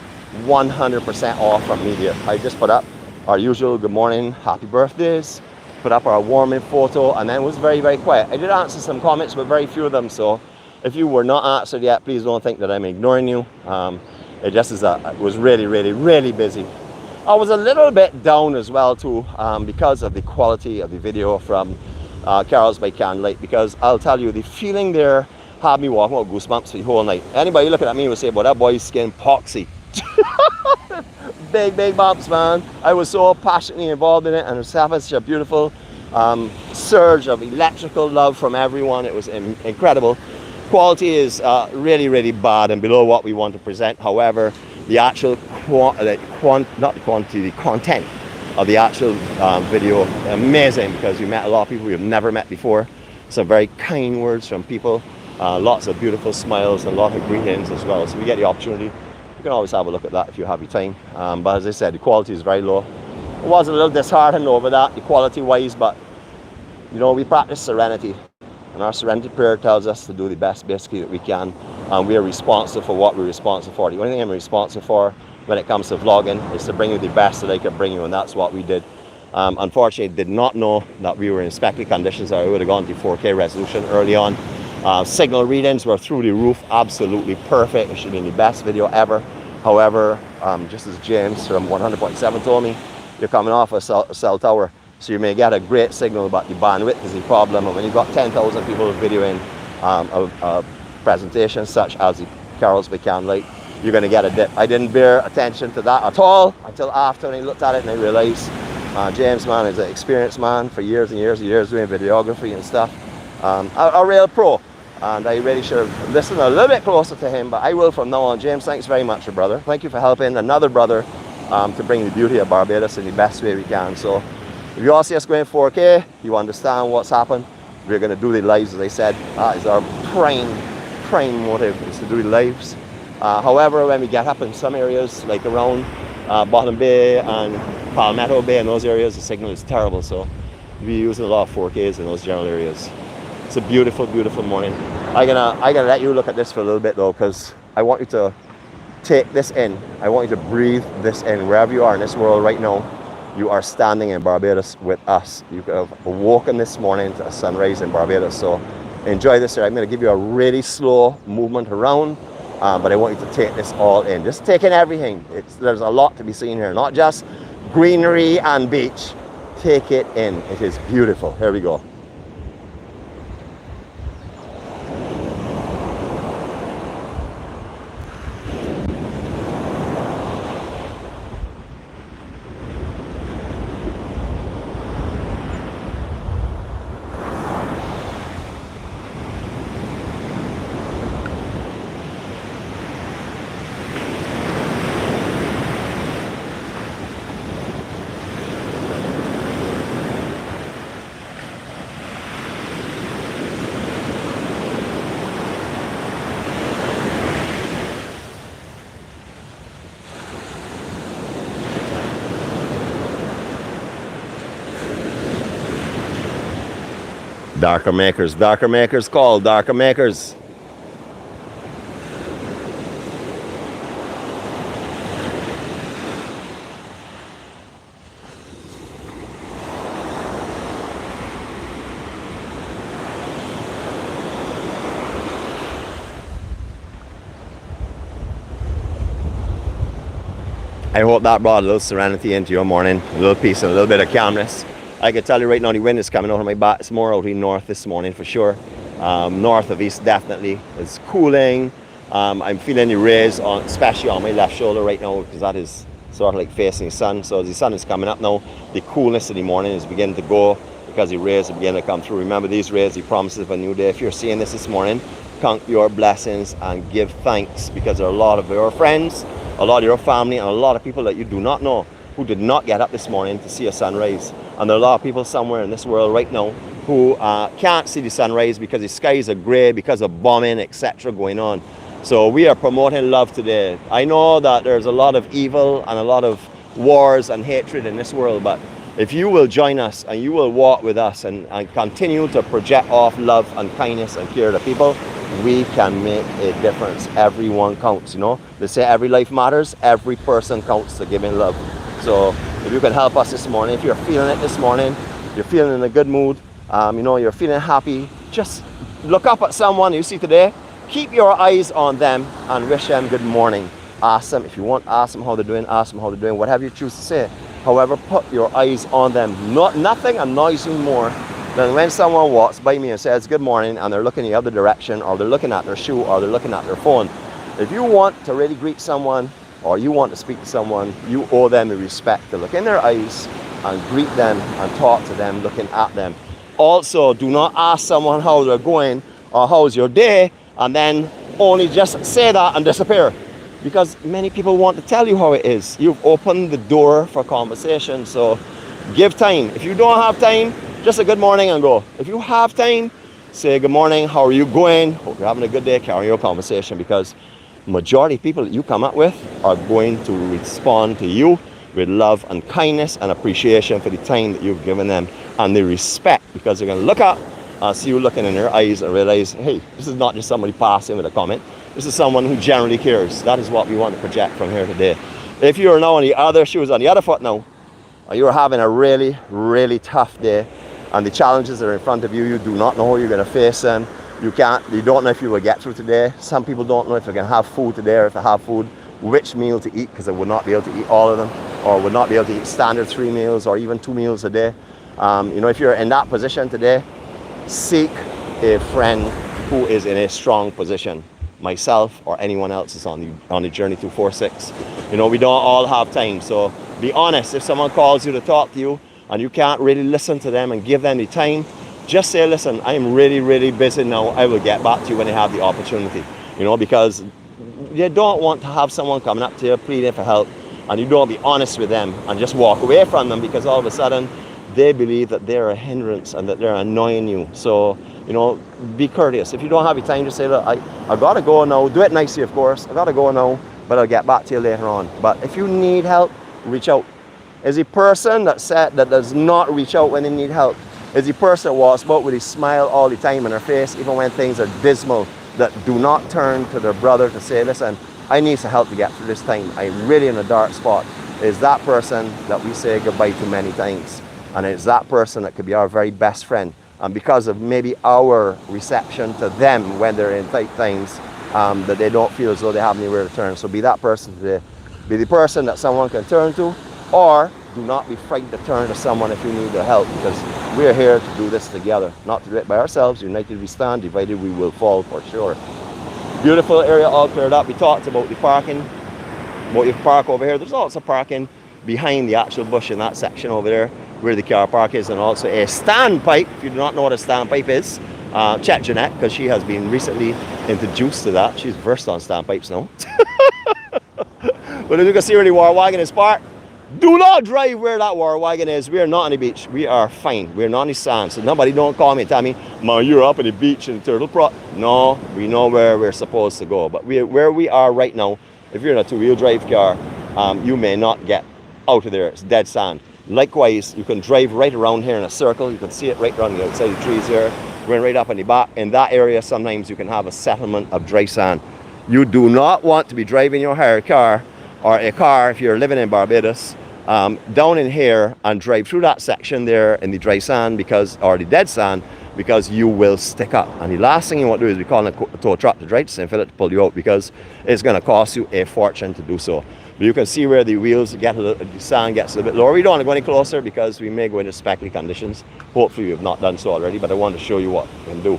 100% off from media. I just put up our usual good morning, happy birthdays, put up our warming photo, and then it was very, very quiet. I did answer some comments, but very few of them, so if you were not answered yet, please don't think that I'm ignoring you. It just is it was really, really, really busy. I was a little bit down as well too, because of the quality of the video from Carols by Candlelight, because I'll tell you, the feeling there had me walking with goosebumps the whole night. Anybody looking at me would say, "But that boy's skin poxy." Big bumps, man. I was so passionately involved in it, and it was having such a beautiful surge of electrical love from everyone. It was incredible. Quality is really, really bad and below what we want to present. However, the actual the content of the actual video, amazing, because we met a lot of people we've never met before. Some very kind words from people, lots of beautiful smiles and a lot of greetings as well. So we get the opportunity. You can always have a look at that if you have your time. But as I said, the quality is very low. I was a little disheartened over that, the quality wise, but you know, we practice serenity. And our Serenity Prayer tells us to do the best basically that we can. And we are responsible for what we're responsible for. The only thing I'm responsible for when it comes to vlogging is to bring you the best that I can bring you, and that's what we did. Unfortunately, did not know that we were in spectacle conditions, or I would have gone to 4K resolution early on. Signal readings were through the roof, absolutely perfect. It should be the best video ever. However, just as James from 100.7 told me, you're coming off a cell tower, so you may get a great signal, but the bandwidth is the problem. And when you've got 10,000 people videoing a presentation such as the Carols by Candlelight, you're going to get a dip. I didn't bear attention to that at all until after I looked at it and I realized James, man, is an experienced man for years and years and years doing videography and stuff. A real pro. And I really should have listened a little bit closer to him, but I will from now on. James, thanks very much, brother. Thank you for helping another brother to bring the beauty of Barbados in the best way we can. So if you all see us going 4K, you understand what's happened. We're going to do the lives, as I said. That is our prime motive, is to do the lives. However, when we get up in some areas, like around Bottom Bay and Palmetto Bay and those areas, the signal is terrible. So we're using a lot of 4Ks in those general areas. It's a beautiful, beautiful morning. I'm gonna let you look at this for a little bit though, because I want you to take this in. I want you to breathe this in. Wherever you are in this world right now, you are standing in Barbados with us. You have awoken this morning to a sunrise in Barbados. So enjoy this here. I'm going to give you a really slow movement around, but I want you to take this all in. Just take in everything. There's a lot to be seen here, not just greenery and beach. Take it in. It is beautiful. Here we go. Darker makers call, darker makers. I hope that brought a little serenity into your morning, a little peace and a little bit of calmness. I can tell you right now, the wind is coming out of my back. It's more out in north this morning for sure. North of east definitely. It's cooling. I'm feeling the rays, especially on my left shoulder right now, because that is sort of like facing the sun. So as the sun is coming up now, the coolness of the morning is beginning to go because the rays are beginning to come through. Remember these rays, the promises of a new day. If you're seeing this morning, count your blessings and give thanks, because there are a lot of your friends, a lot of your family, and a lot of people that you do not know who did not get up this morning to see a sunrise. And there are a lot of people somewhere in this world right now who can't see the sunrise because the skies are grey, because of bombing, etc. going on. So we are promoting love today. I know that there's a lot of evil and a lot of wars and hatred in this world, but if you will join us and you will walk with us and continue to project off love and kindness and care to people, we can make a difference. Everyone counts, you know. They say every life matters, every person counts to giving love. So if you can help us this morning, if you're feeling it this morning, you're feeling in a good mood, you know, you're feeling happy, just look up at someone you see today, keep your eyes on them and wish them good morning. Ask them, if you want, ask them how they're doing, ask them how they're doing, whatever you choose to say. However, put your eyes on them. Nothing annoys me more than when someone walks by me and says good morning and they're looking the other direction, or they're looking at their shoe, or they're looking at their phone. If you want to really greet someone, or you want to speak to someone, you owe them the respect to look in their eyes and greet them and talk to them looking at them. Also, do not ask someone how they're going or how's your day and then only just say that and disappear, because many people want to tell you how it is. You've opened the door for conversation, so give time. If you don't have time, just a good morning and go. If you have time, say good morning, how are you going, hope you're having a good day, carry your conversation, because majority of people that you come up with are going to respond to you with love and kindness and appreciation for the time that you've given them, and the respect, because they're going to look up and see you looking in their eyes and realize, hey, this is not just somebody passing with a comment. This is someone who generally cares. That is what we want to project from here today. If you are now on the other shoes, on the other foot now, and you're having a really, really tough day, and the challenges that are in front of you, you do not know how you're going to face them. You don't know if you will get through today. Some people don't know if they're going to have food today, or if they have food, which meal to eat, because they would not be able to eat all of them, or would not be able to eat standard 3 meals or even 2 meals a day. You know, if you're in that position today, seek a friend who is in a strong position. Myself or anyone else is on the journey 246. You know, we don't all have time, so be honest. If someone calls you to talk to you and you can't really listen to them and give them the time, just say, listen, I'm really, really busy now. I will get back to you when I have the opportunity. You know, because you don't want to have someone coming up to you pleading for help and you don't be honest with them and just walk away from them, because all of a sudden they believe that they're a hindrance and that they're annoying you. So, you know, be courteous. If you don't have your time, just say, look, I gotta go now. Do it nicely, of course. I gotta go now, but I'll get back to you later on. But if you need help, reach out. Is the person that does not reach out when they need help, is the person that walks about with a smile all the time on their face, even when things are dismal, that do not turn to their brother to say, listen, I need some help to get through this time. I'm really in a dark spot. Is that person that we say goodbye to many times. And it's that person that could be our very best friend. And because of maybe our reception to them when they're in tight times, that they don't feel as though they have anywhere to turn. So be that person today. Be the person that someone can turn to, or do not be frightened to turn to someone if you need their help, because we're here to do this together, not to do it by ourselves. United we stand, divided we will fall, for sure. Beautiful area all cleared up. We talked about the parking, about your park over here. There's also parking behind the actual bush in that section over there where the car park is, and also a standpipe. If you do not know what a standpipe is, check Jeannette, because she has been recently introduced to that. She's versed on standpipes now. But as you can see where the war wagon is parked, do not drive where that war wagon is. We are not on the beach. We are fine. We're not on the sand. So nobody don't call me and tell me, man, you're up on the beach in Turtle Pro. No, we know where we're supposed to go. But where we are right now, if you're in a two-wheel drive car, you may not get out of there. It's dead sand. Likewise, you can drive right around here in a circle. You can see it right around the outside of the trees here. Going right up in the back. In that area, sometimes you can have a settlement of dry sand. You do not want to be driving your hired car, or a car if you're living in Barbados, down in here and drive through that section there in the dry sand, or the dead sand, because you will stick up. And the last thing you want to do is be calling a tow truck to drive to St. Philip to pull you out, because it's going to cost you a fortune to do so. But you can see where the wheels get the sand gets a little bit lower. We don't want to go any closer because we may go into speckly conditions. Hopefully we have not done so already, but I wanted to show you what you can do.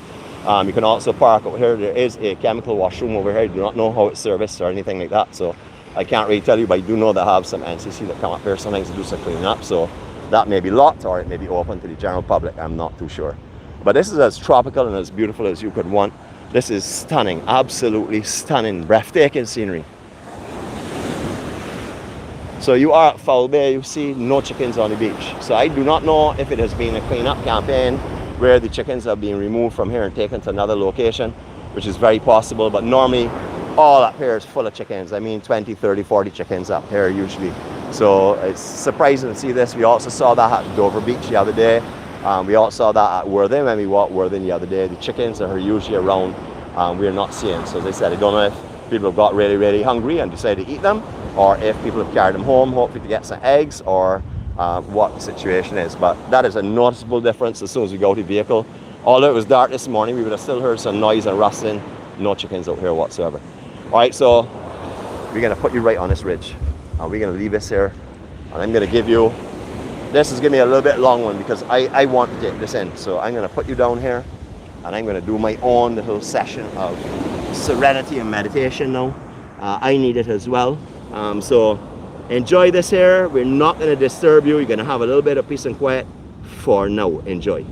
You can also park over here. There is a chemical washroom over here. I do not know how it's serviced or anything like that, so I can't really tell you, but I do know they have some NCC that come up here sometimes to do some cleaning up, so that may be locked or it may be open to the general public. I'm not too sure. But this is as tropical and as beautiful as you could want. This is stunning, absolutely stunning, breathtaking scenery. So you are at Foul Bay, you see no chickens on the beach. So I do not know if it has been a cleanup campaign where the chickens are being removed from here and taken to another location, which is very possible, but normally all up here is full of chickens. I mean 20, 30, 40 chickens up here usually. So it's surprising to see this. We also saw that at Dover Beach the other day. We also saw that at Worthing when we walked Worthing the other day. The chickens that are usually around, we're not seeing. So as I said, I don't know if people have got really, really hungry and decided to eat them, or if people have carried them home, hopefully to get some eggs, or what the situation is. But that is a noticeable difference as soon as we go to the vehicle. Although it was dark this morning, we would have still heard some noise and rustling. No chickens out here whatsoever. All right, so we're gonna put you right on this ridge. We're gonna leave this here, and I'm gonna give you, this is gonna be a little bit long one because I want to get this in. So I'm gonna put you down here, and I'm gonna do my own little session of serenity and meditation now. I need it as well. So enjoy this here. We're not gonna disturb you. You're gonna have a little bit of peace and quiet for now. Enjoy.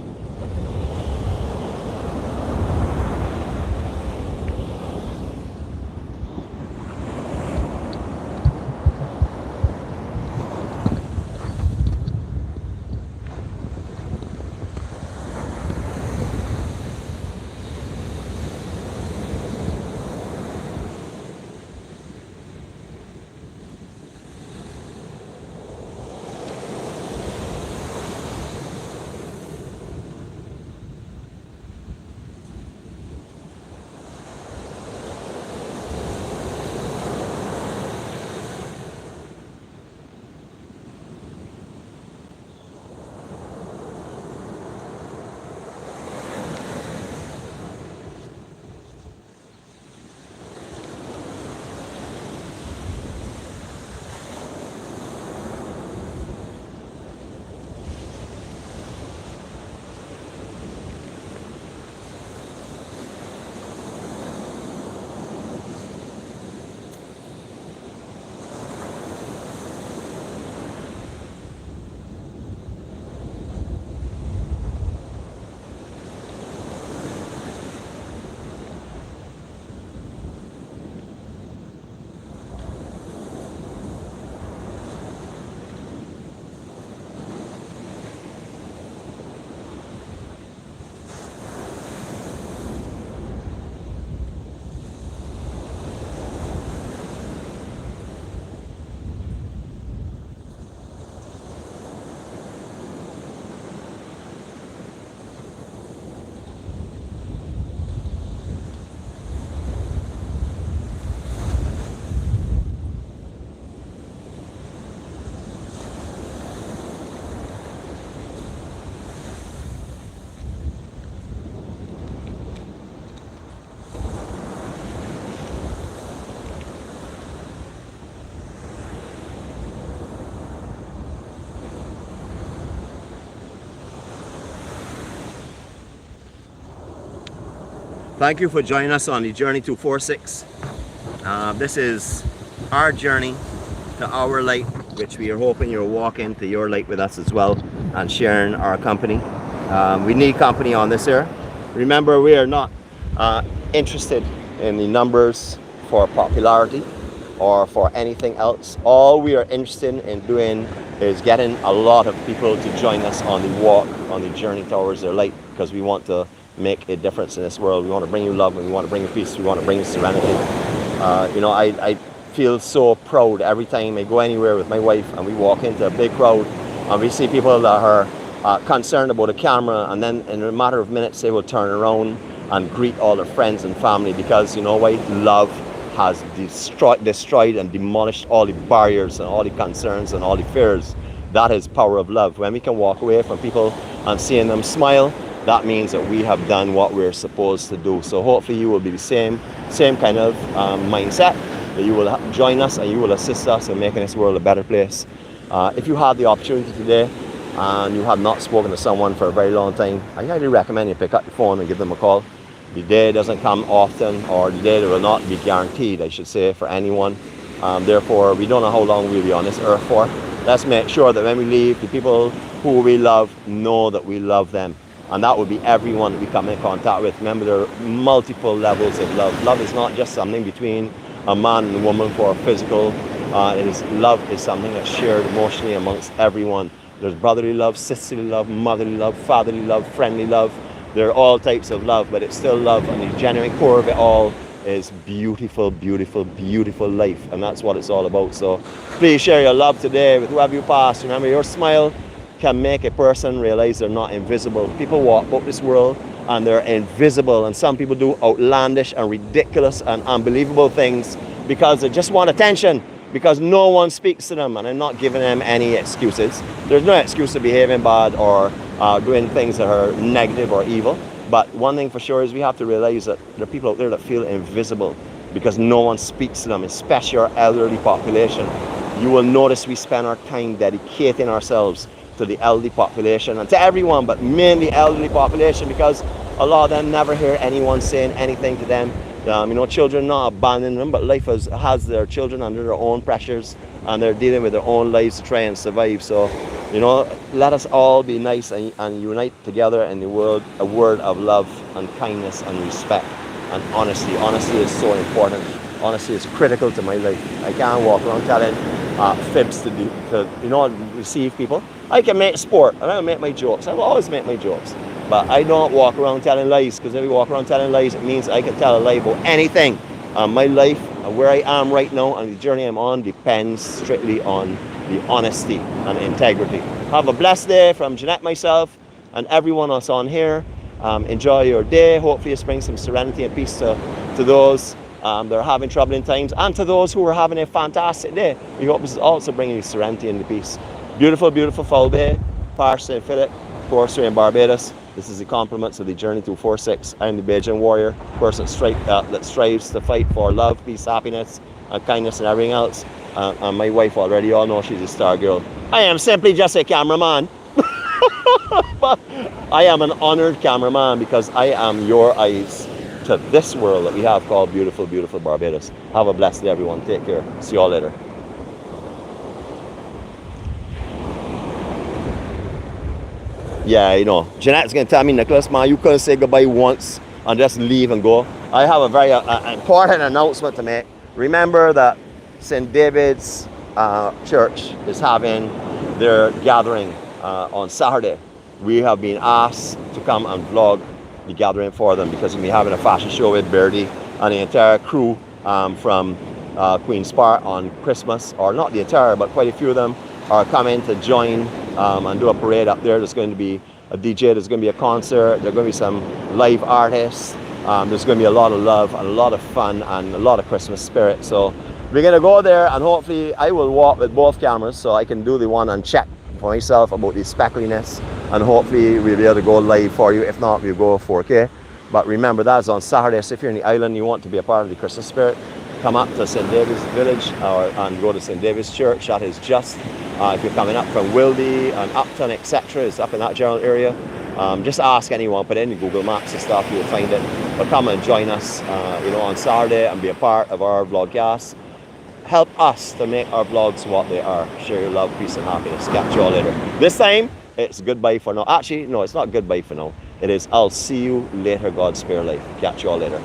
Thank you for joining us on the Journey to 4-6. This is our journey to our light, which we are hoping you're walking to your light with us as well and sharing our company. We need company on this here. Remember, we are not interested in the numbers for popularity or for anything else. All we are interested in doing is getting a lot of people to join us on the walk, on the journey towards their light, because we want to make a difference in this world. We want to bring you love, and we want to bring you peace, we want to bring you serenity. You know, I feel so proud every time I go anywhere with my wife and we walk into a big crowd and we see people that are concerned about a camera, and then in a matter of minutes they will turn around and greet all their friends and family, because you know why? Love has destroyed and demolished all the barriers and all the concerns and all the fears. That is power of love. When we can walk away from people and seeing them smile, that means that we have done what we're supposed to do. So hopefully you will be the same kind of mindset, that you will join us and you will assist us in making this world a better place. If you have the opportunity today and you have not spoken to someone for a very long time, I highly recommend you pick up the phone and give them a call. The day doesn't come often, or the day will not be guaranteed, I should say, for anyone. Therefore, we don't know how long we'll be on this earth for. Let's make sure that when we leave, the people who we love know that we love them. And that would be everyone that we come in contact with. Remember, there are multiple levels of love. Love is not just something between a man and a woman for physical. Love is something that's shared emotionally amongst everyone. There's brotherly love, sisterly love, motherly love, fatherly love, friendly love. There are all types of love, but it's still love, and the genuine core of it all is beautiful, beautiful, beautiful life, and that's what it's all about. So please share your love today with whoever you pass. Remember, your smile can make a person realize they're not invisible. People walk about this world and they're invisible, and some people do outlandish and ridiculous and unbelievable things because they just want attention, because no one speaks to them. And I'm not giving them any excuses. There's no excuse to behaving bad or doing things that are negative or evil. But one thing for sure is we have to realize that there are people out there that feel invisible because no one speaks to them, especially our elderly population. You will notice we spend our time dedicating ourselves to the elderly population and to everyone, but mainly elderly population, because a lot of them never hear anyone saying anything to them. You know, children not abandoning them, but life has their children under their own pressures, and they're dealing with their own lives to try and survive. So, you know, let us all be nice and unite together in the world, a word of love and kindness and respect and honesty. Honesty is so important. Honesty is critical to my life. I can't walk around telling fibs to you know, deceive people. I can make sport and I'll make my jokes. I will always make my jokes. But I don't walk around telling lies, because if I walk around telling lies, it means I can tell a lie about anything. My life and where I am right now and the journey I'm on depends strictly on the honesty and integrity. Have a blessed day from Jeannette, myself, and everyone else on here. Enjoy your day. Hopefully it brings some serenity and peace to those that are having troubling times, and to those who are having a fantastic day. We hope this is also bringing you serenity and peace. Beautiful, beautiful Foul Bay, Parish St. Philip, of course, here in Barbados. This is the compliments of the Journey 246. I'm the Beijing warrior, person that strives to fight for love, peace, happiness, and kindness, and everything else. And my wife already all know she's a star girl. I am simply just a cameraman. But I am an honored cameraman because I am your eyes to this world that we have called beautiful, beautiful Barbados. Have a blessed day, everyone. Take care. See you all later. Yeah, you know, Jeanette's going to tell me, Nicholas, man, you couldn't say goodbye once and just leave and go. I have a very important announcement to make. Remember that St. David's Church is having their gathering on Saturday. We have been asked to come and vlog the gathering for them, because we'll be having a fashion show with Birdie and the entire crew from Queen's Park on Christmas, or not the entire, but quite a few of them are coming to join and do a parade up there. There's going to be a DJ, there's going to be a concert, there's going to be some live artists, there's going to be a lot of love and a lot of fun and a lot of Christmas spirit. So we're going to go there, and hopefully I will walk with both cameras so I can do the one and check for myself about the speckliness, and hopefully we'll be able to go live for you. If not, we'll go 4K. But remember, that's on Saturday, so if you're in the island and you want to be a part of the Christmas spirit, come up to St. David's Village and go to St. David's Church. That is just, if you're coming up from Wildy and Upton, etc., it's up in that general area. Just ask anyone, put in the Google Maps and stuff, you'll find it. But come and join us, you know, on Saturday and be a part of our vlogcast. Help us to make our vlogs what they are. Share your love, peace, and happiness. Catch you all later. This time, it's goodbye for now. Actually, no, it's not goodbye for now. It is I'll see you later, God spare life. Catch you all later.